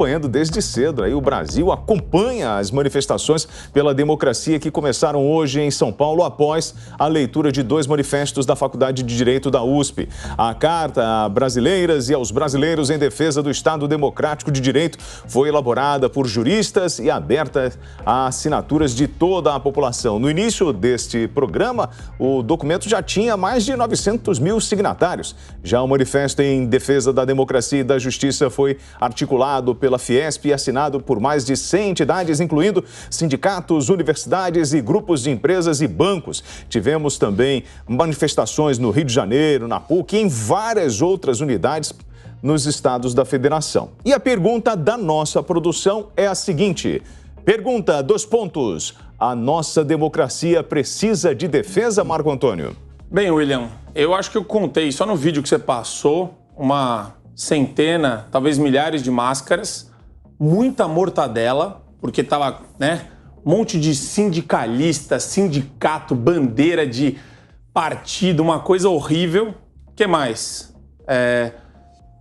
Acompanhando desde cedo, aí o Brasil acompanha as manifestações pela democracia que começaram hoje em São Paulo após a leitura de 2 manifestos da Faculdade de Direito da USP. A Carta a Brasileiras e aos Brasileiros em Defesa do Estado Democrático de Direito foi elaborada por juristas e aberta a assinaturas de toda a população. No início deste programa, o documento já tinha mais de 900 mil signatários. Já o Manifesto em Defesa da Democracia e da Justiça foi articulado pela Fiesp e assinado por mais de 100 entidades, incluindo sindicatos, universidades e grupos de empresas e bancos. Tivemos também manifestações no Rio de Janeiro, na PUC e em várias outras unidades nos estados da federação. E a pergunta da nossa produção é a seguinte. Pergunta, 2 pontos. A nossa democracia precisa de defesa, Marco Antônio? Bem, William, eu acho que eu contei só no vídeo que você passou uma centena, talvez milhares de máscaras, muita mortadela, porque tava, um monte de sindicalista, sindicato, bandeira de partido, uma coisa horrível. O que mais?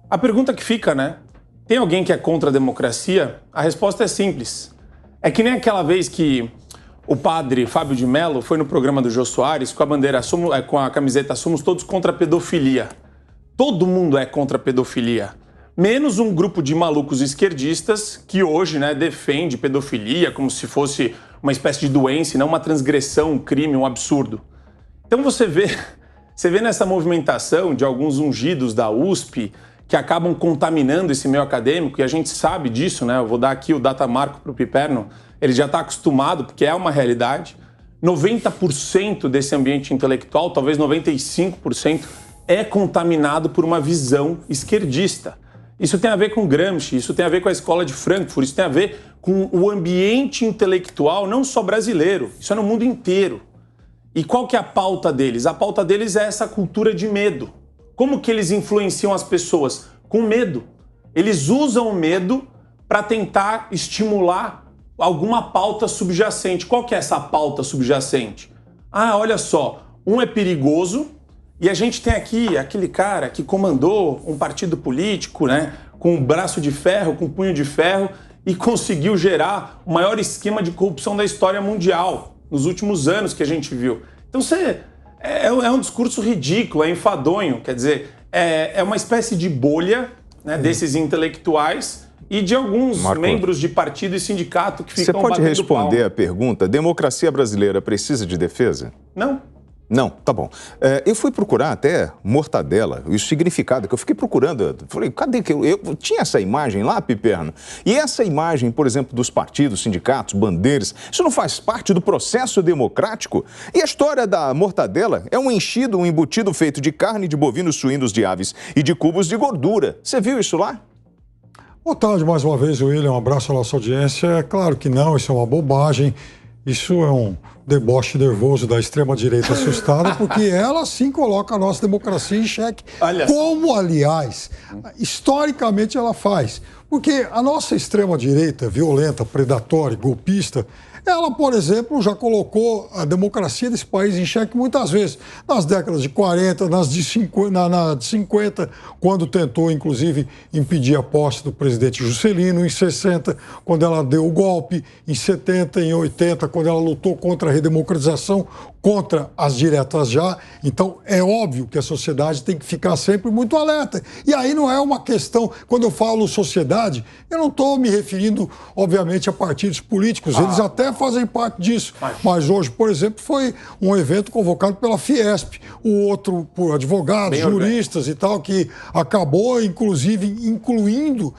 A pergunta que fica, tem alguém que é contra a democracia? A resposta é simples. É que nem aquela vez que o padre Fábio de Mello foi no programa do Jô Soares com a bandeira, com a camiseta "Somos todos contra a pedofilia". Todo mundo é contra a pedofilia, menos um grupo de malucos esquerdistas que hoje defende pedofilia como se fosse uma espécie de doença e não uma transgressão, um crime, um absurdo. Então você vê nessa movimentação de alguns ungidos da USP que acabam contaminando esse meio acadêmico, e a gente sabe disso, Eu vou dar aqui o datamarco para o Piperno, ele já está acostumado, porque é uma realidade. 90% desse ambiente intelectual, talvez 95%, é contaminado por uma visão esquerdista. Isso tem a ver com Gramsci, isso tem a ver com a escola de Frankfurt, isso tem a ver com o ambiente intelectual, não só brasileiro, isso é no mundo inteiro. E qual que é a pauta deles? A pauta deles é essa cultura de medo. Como que eles influenciam as pessoas? Com medo. Eles usam o medo para tentar estimular alguma pauta subjacente. Qual que é essa pauta subjacente? Olha só, um é perigoso, e a gente tem aqui aquele cara que comandou um partido político, com um braço de ferro, com um punho de ferro, e conseguiu gerar o maior esquema de corrupção da história mundial, nos últimos anos que a gente viu. Então é um discurso ridículo, é enfadonho, quer dizer, é uma espécie de bolha desses intelectuais e de alguns membros de partido e sindicato que ficam batendo palma. Você pode responder a pergunta, democracia brasileira precisa de defesa? Não, tá bom. Eu fui procurar até mortadela, o significado, que eu fiquei procurando. Falei, cadê que eu tinha essa imagem lá, Piperno? E essa imagem, por exemplo, dos partidos, sindicatos, bandeiras, isso não faz parte do processo democrático? E a história da mortadela é um enchido, um embutido feito de carne de bovinos, suínos, de aves e de cubos de gordura. Você viu isso lá? Boa tarde mais uma vez, William. Um abraço à nossa audiência. É claro que não, isso é uma bobagem. Isso é um deboche nervoso da extrema-direita assustada, porque ela sim coloca a nossa democracia em xeque, como, aliás, historicamente ela faz. Porque a nossa extrema-direita violenta, predatória, golpista, ela, por exemplo, já colocou a democracia desse país em xeque muitas vezes. Nas décadas de 40, na de 50, quando tentou, inclusive, impedir a posse do presidente Juscelino, em 60, quando ela deu o golpe, em 70, em 80, quando ela lutou contra a redemocratização, contra as diretas já. Então, é óbvio que a sociedade tem que ficar sempre muito alerta. E aí não é uma questão... Quando eu falo sociedade, eu não estou me referindo, obviamente, a partidos políticos. Eles até fazem parte disso. Mas hoje, por exemplo, foi um evento convocado pela Fiesp, o outro por advogados, juristas e tal, que acabou, inclusive, incluindo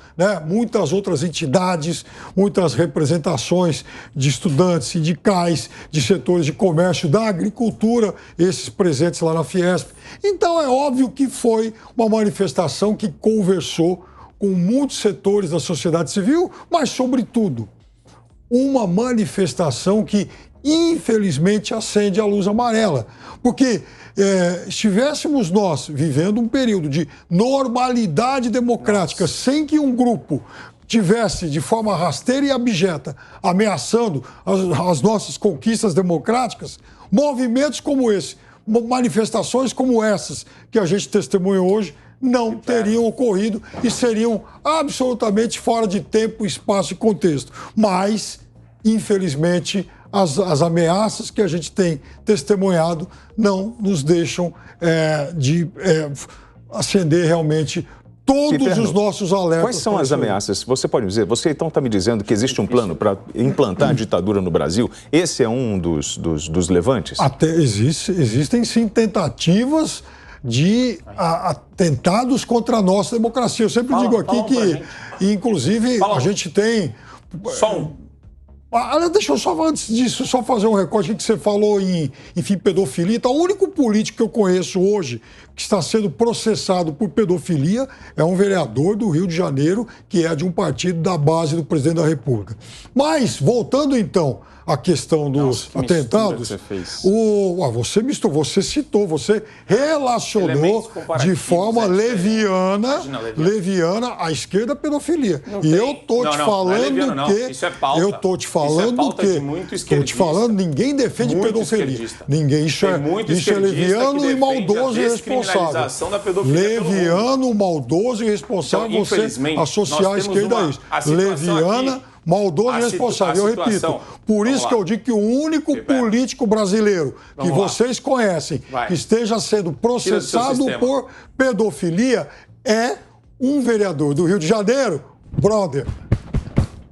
muitas outras entidades, muitas representações de estudantes, sindicais, de setores de comércio, da agricultura, esses presentes lá na Fiesp. Então é óbvio que foi uma manifestação que conversou com muitos setores da sociedade civil, mas, sobretudo, uma manifestação que, infelizmente, acende a luz amarela. Porque estivéssemos nós vivendo um período de normalidade democrática, sem que um grupo tivesse, de forma rasteira e abjeta, ameaçando as nossas conquistas democráticas, movimentos como esse, manifestações como essas que a gente testemunha hoje, não teriam ocorrido e seriam absolutamente fora de tempo, espaço e contexto. Mas, infelizmente, as ameaças que a gente tem testemunhado não nos deixam acender realmente todos os nossos alertas. Quais são as ameaças? Você pode dizer, você então está me dizendo que existe um plano para implantar a ditadura no Brasil? Esse é um dos levantes? Existem sim tentativas de atentados contra a nossa democracia. Eu sempre digo aqui que, inclusive, a gente tem... Só um. Deixa eu só, antes disso, só fazer um recorte que você falou em pedofilia. Então, o único político que eu conheço hoje que está sendo processado por pedofilia é um vereador do Rio de Janeiro, que é de um partido da base do presidente da República. Mas, voltando então à questão dos atentados, você citou, você relacionou de forma leviana a esquerda à pedofilia. E eu estou te falando que... Isso é pauta. Eu estou te falando que... Estou te falando, ninguém defende pedofilia. Ninguém, isso é leviano e maldoso e irresponsável. Leviano, maldoso e irresponsável, então, você associar a esquerda a isso. Leviana, maldoso e irresponsável. Eu repito, por isso que eu digo que o único político brasileiro que vocês conhecem que esteja sendo processado por pedofilia é um vereador do Rio de Janeiro, brother,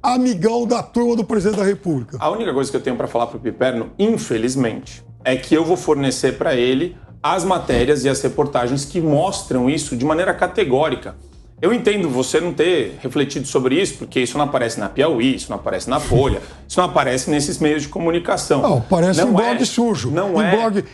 amigão da turma do presidente da República. A única coisa que eu tenho para falar para o Piperno, infelizmente, é que eu vou fornecer para ele as matérias e as reportagens que mostram isso de maneira categórica. Eu entendo você não ter refletido sobre isso, porque isso não aparece na Piauí, isso não aparece na Folha, isso não aparece nesses meios de comunicação. Não, aparece em blog sujo.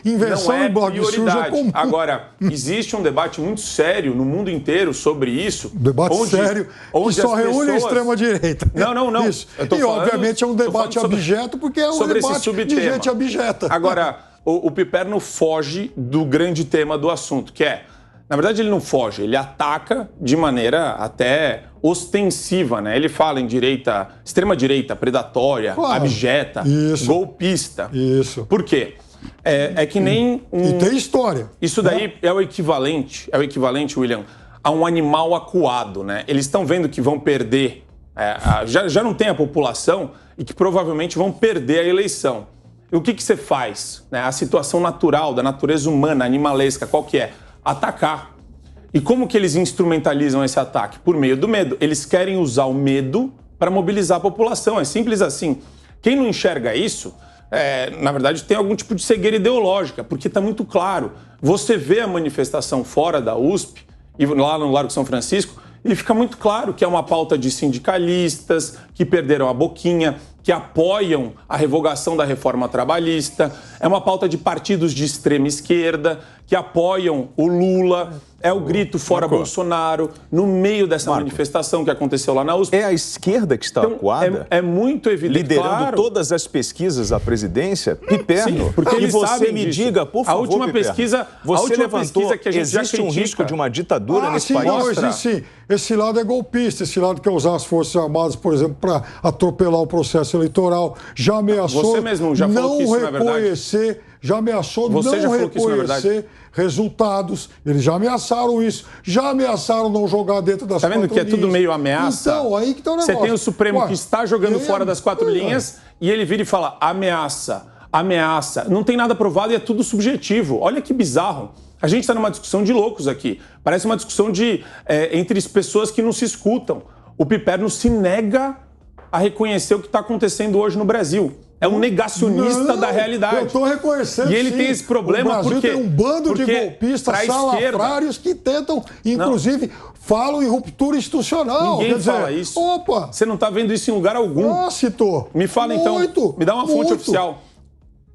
Invenção em blog sujo é comum. Agora, existe um debate muito sério no mundo inteiro sobre isso. Debate sério que só reúne a extrema-direita. Não. Isso. Obviamente, é um debate abjeto, porque é um debate de gente abjeta. Agora, o Piperno foge do grande tema do assunto, que é... Na verdade, ele não foge, ele ataca de maneira até ostensiva, né? Ele fala em extrema-direita, predatória, abjeta, golpista. Isso. Por quê? É que nem E tem história. Isso daí é o equivalente, William, a um animal acuado, né? Eles estão vendo que vão perder, já não tem a população e que provavelmente vão perder a eleição. E o que você faz? Né? A situação natural, da natureza humana, animalesca, qual que é? Atacar. E como que eles instrumentalizam esse ataque? Por meio do medo. Eles querem usar o medo para mobilizar a população. É simples assim. Quem não enxerga isso, na verdade, tem algum tipo de cegueira ideológica, porque está muito claro. Você vê a manifestação fora da USP, e lá no Largo São Francisco, e fica muito claro que é uma pauta de sindicalistas que perderam a boquinha, que apoiam a revogação da reforma trabalhista, é uma pauta de partidos de extrema esquerda que apoiam o Lula, é o grito fora Bolsonaro, no meio dessa manifestação que aconteceu lá na USP. É a esquerda que está acuada? É muito evidente. Liderando todas as pesquisas à presidência? Piperno, porque e você me diga, por favor, a última pesquisa que a gente existe um risco de uma ditadura nesse país? Não, existe. Esse lado é golpista, esse lado quer usar as Forças Armadas, por exemplo, para atropelar o processo eleitoral, já ameaçou você mesmo já falou que isso não é verdade. Já ameaçou não reconhecer resultados. Eles já ameaçaram isso. Já ameaçaram não jogar dentro das quatro linhas. Tá vendo que é tudo meio ameaça? Então, aí que tá o negócio. Você tem o Supremo que está jogando fora das quatro linhas e ele vira e fala ameaça. Não tem nada provado e é tudo subjetivo. Olha que bizarro. A gente está numa discussão de loucos aqui. Parece uma discussão entre pessoas que não se escutam. O Piperno se nega a reconhecer o que está acontecendo hoje no Brasil. É um negacionista da realidade. Eu estou reconhecendo. E ele tem esse problema porque tem um bando de golpistas salafrários que tentam, inclusive, falam em ruptura institucional. Ninguém fala isso. Opa! Você não está vendo isso em lugar algum. Citou. Me fala então. Me dá uma fonte oficial.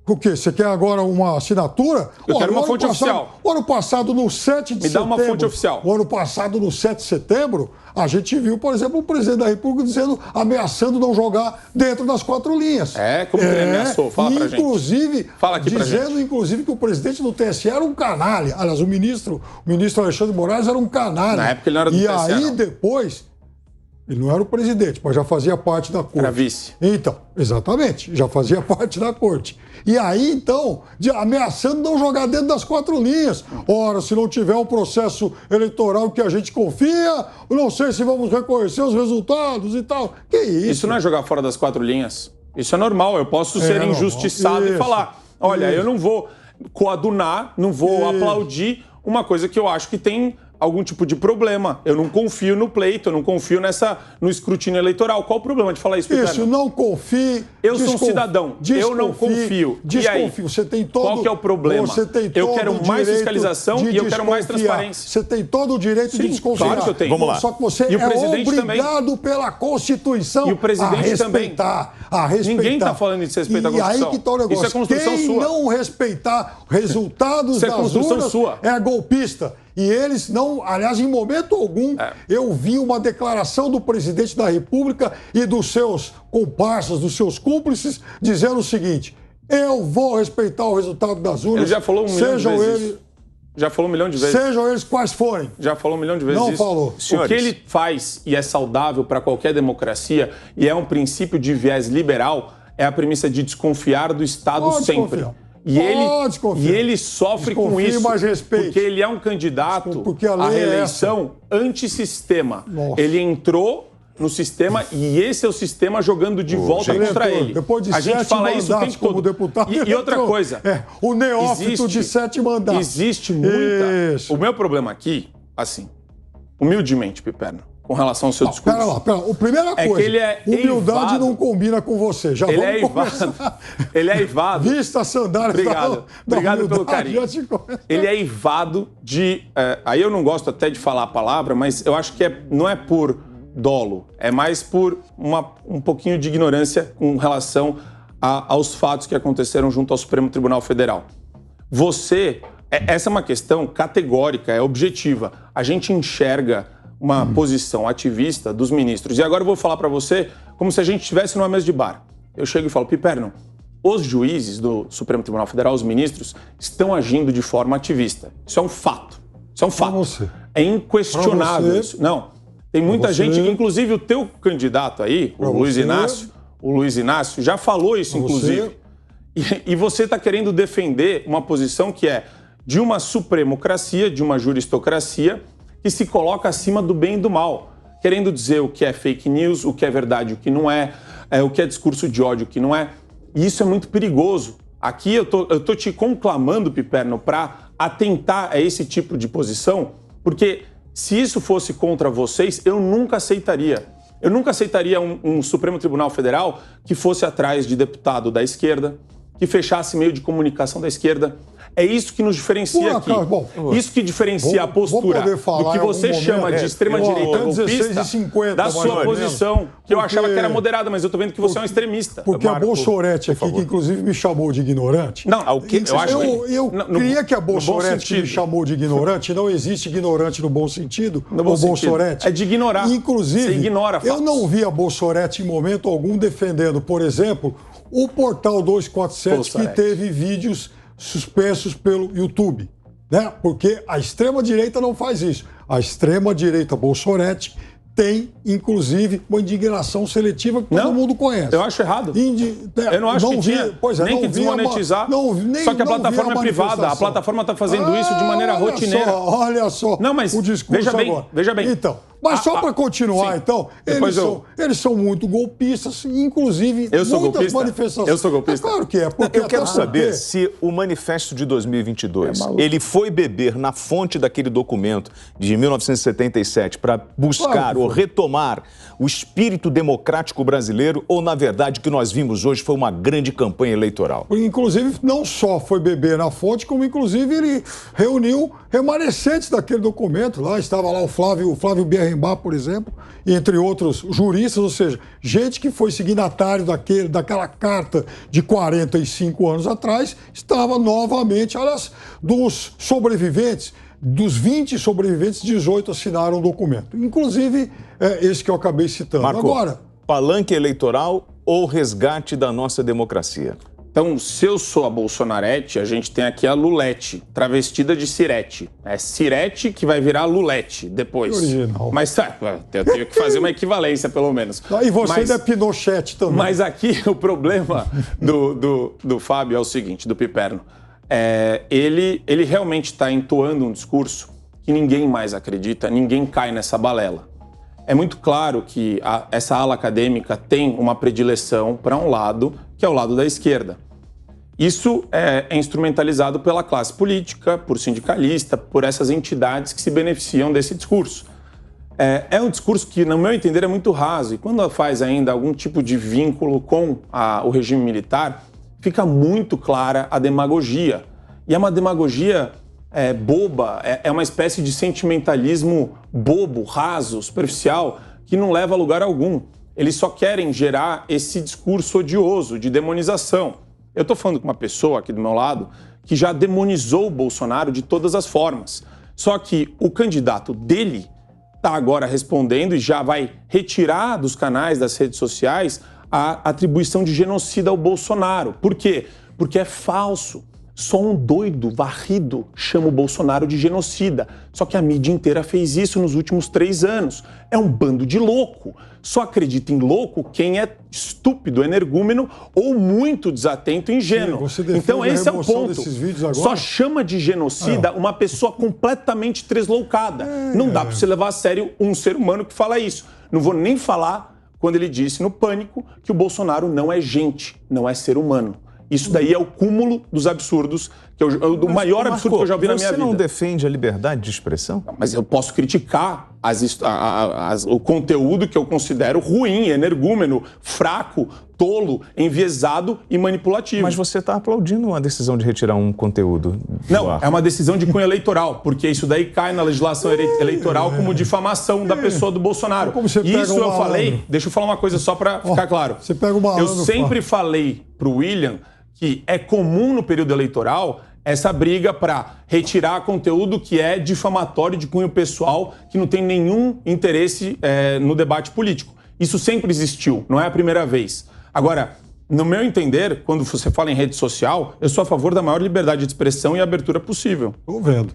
O quê? Você quer agora uma assinatura? Eu quero uma fonte oficial. O ano passado, no 7 de setembro... Me dá uma fonte oficial. O ano passado, no 7 de setembro, a gente viu, por exemplo, o presidente da República ameaçando não jogar dentro das quatro linhas. Como que ele ameaçou? Fala pra gente. Fala aqui dizendo, inclusive, que o presidente do TSE era um canalha. Aliás, o ministro Alexandre de Moraes era um canalha. Na época ele não era do TSE, aí, depois... Ele não era o presidente, mas já fazia parte da corte. Era vice. Então, exatamente, já fazia parte da corte. E aí, então, ameaçando não jogar dentro das 4 linhas. Ora, se não tiver um processo eleitoral que a gente confia, eu não sei se vamos reconhecer os resultados e tal. Que isso? Isso não é jogar fora das 4 linhas. Isso é normal. Eu posso ser injustiçado e falar, olha, eu não vou coadunar, não vou aplaudir uma coisa que eu acho que tem algum tipo de problema. Eu não confio no pleito, eu não confio no escrutínio eleitoral. Qual o problema de falar isso, Piperno? Isso, não confie. Eu sou um cidadão, eu não confio. E aí, você tem todo, qual que é o problema? Você tem todo eu quero mais fiscalização e eu quero mais transparência. Você tem todo o direito de desconfiar. Claro que eu tenho. Vamos lá. Só que você é obrigado pela Constituição e o presidente a respeitar. Ninguém está falando de respeito à Constituição. E aí que está o negócio. Isso é construção Quem sua. não respeitar resultados das urnas é golpista. E eles não, aliás, em momento algum, eu vi uma declaração do presidente da República e dos seus comparsas, dos seus cúmplices, dizendo o seguinte: eu vou respeitar o resultado das urnas. Ele já falou 1 milhão de vezes. Já falou 1 milhão de vezes. Sejam eles quais forem. Já falou 1 milhão de vezes não isso. Falou. O que ele faz, e é saudável para qualquer democracia, e é um princípio de viés liberal, é a premissa de desconfiar do Estado sempre. E ele sofre com isso, porque ele é um candidato à reeleição antissistema. Ele entrou no sistema e esse é o sistema jogando de volta contra ele. Depois de a gente fala isso o tempo todo. Como deputado, e outra coisa, o neófito de 7 mandatos. Existe muita... O meu problema aqui, assim, humildemente, Piperno, com relação ao seu discurso. Pera lá. A primeira coisa, que ele é humildade eivado. Não combina com você. Já ele vamos começar. Ele é eivado. Vista a sandália. Obrigado pelo carinho. Ele é eivado de... aí eu não gosto até de falar a palavra, mas eu acho que não é por dolo. É mais por um pouquinho de ignorância com relação aos fatos que aconteceram junto ao Supremo Tribunal Federal. Essa é uma questão categórica, é objetiva. A gente enxerga uma posição ativista dos ministros. E agora eu vou falar para você como se a gente estivesse numa mesa de bar. Eu chego e falo, Piperno, os juízes do Supremo Tribunal Federal, os ministros, estão agindo de forma ativista. Isso é um fato. Isso é um fato. É inquestionável isso. Não. Tem muita gente, inclusive o teu candidato aí, o Luiz Inácio, já falou isso, inclusive. E você está querendo defender uma posição que é de uma supremocracia, de uma juristocracia, que se coloca acima do bem e do mal, querendo dizer o que é fake news, o que é verdade, o que não é, o que é discurso de ódio, o que não é. E isso é muito perigoso. Aqui eu tô te conclamando, Piperno, para atentar a esse tipo de posição, porque se isso fosse contra vocês, eu nunca aceitaria. Eu nunca aceitaria um Supremo Tribunal Federal que fosse atrás de deputado da esquerda, que fechasse meio de comunicação da esquerda. É isso que nos diferencia aqui. Isso que diferencia a postura do que você chama de extrema-direita golpista da sua posição, que eu achava que era moderada, mas eu tô vendo que você é um extremista. Porque a Bolsonete aqui, que inclusive me chamou de ignorante... Não, eu queria que a Bolsonete que me chamou de ignorante, não existe ignorante no bom sentido, o Bolsonete. É de ignorar. Inclusive, você ignora fatos. Eu não vi a Bolsonete em momento algum defendendo, por exemplo, o Portal 247, que teve vídeos suspensos pelo YouTube, né? Porque a extrema-direita não faz isso. A extrema-direita Bolsonete tem, inclusive, uma indignação seletiva que todo mundo conhece. Eu acho errado. Eu não acho que tinha nem que desmonetizar. Só que a plataforma é privada. A plataforma está fazendo isso de maneira rotineira. Olha só não, mas o discurso veja bem. Então, mas só para continuar, então, eles são muito golpistas, inclusive muitas manifestações. Eu sou golpista? É claro que é. Eu quero saber se o manifesto de 2022, ele foi beber na fonte daquele documento de 1977 para buscar ou retomar o espírito democrático brasileiro ou, na verdade, o que nós vimos hoje foi uma grande campanha eleitoral? Inclusive, não só foi beber na fonte, como, inclusive, ele reuniu remanescentes daquele documento. Lá estava lá o Flávio Berrembar, por exemplo, entre outros juristas, ou seja, gente que foi signatário daquela carta de 45 anos atrás, estava novamente, aliás, dos sobreviventes, dos 20 sobreviventes, 18 assinaram o documento. Inclusive, esse que eu acabei citando. Marco, agora, palanque eleitoral ou resgate da nossa democracia? Então, se eu sou a Bolsonarete, a gente tem aqui a Lulete, travestida de Cirete. É Cirete que vai virar Lulete depois. Original. Mas eu tenho que fazer uma equivalência, pelo menos. E você ainda é Pinochet também. Mas aqui o problema do Fábio é o seguinte, do Piperno. Ele realmente está entoando um discurso que ninguém mais acredita, ninguém cai nessa balela. É muito claro que essa ala acadêmica tem uma predileção para um lado, que é o lado da esquerda. Isso é instrumentalizado pela classe política, por sindicalista, por essas entidades que se beneficiam desse discurso. É um discurso que, no meu entender, é muito raso. E quando faz ainda algum tipo de vínculo com o regime militar, fica muito clara a demagogia. E é uma demagogia boba, é uma espécie de sentimentalismo bobo, raso, superficial, que não leva a lugar algum. Eles só querem gerar esse discurso odioso de demonização. Eu estou falando com uma pessoa aqui do meu lado que já demonizou o Bolsonaro de todas as formas. Só que o candidato dele está agora respondendo e já vai retirar dos canais das redes sociais a atribuição de genocida ao Bolsonaro. Por quê? Porque é falso. Só um doido varrido chama o Bolsonaro de genocida. Só que a mídia inteira fez isso nos últimos 3 anos. É um bando de louco. Só acredita em louco quem é estúpido, energúmeno ou muito desatento e ingênuo. Então esse é o ponto. Só chama de genocida uma pessoa completamente tresloucada. Não dá para você levar a sério um ser humano que fala isso. Não vou nem falar quando ele disse no Pânico que o Bolsonaro não é gente, não é ser humano. Isso daí é o cúmulo dos absurdos, do maior absurdo que eu já vi na minha vida. Você não defende a liberdade de expressão? Mas eu posso criticar o conteúdo que eu considero ruim, energúmeno, fraco, tolo, enviesado e manipulativo. Mas você está aplaudindo uma decisão de retirar um conteúdo Não, é uma decisão de cunho eleitoral, porque isso daí cai na legislação eleitoral como difamação da pessoa do Bolsonaro. Isso eu falei, deixa eu falar uma coisa só para ficar claro. Você pega uma eu sempre falei para o William que é comum no período eleitoral essa briga para retirar conteúdo que é difamatório de cunho pessoal, que não tem nenhum interesse no debate político. Isso sempre existiu, não é a primeira vez. Agora, no meu entender, quando você fala em rede social, eu sou a favor da maior liberdade de expressão e abertura possível. Estou vendo.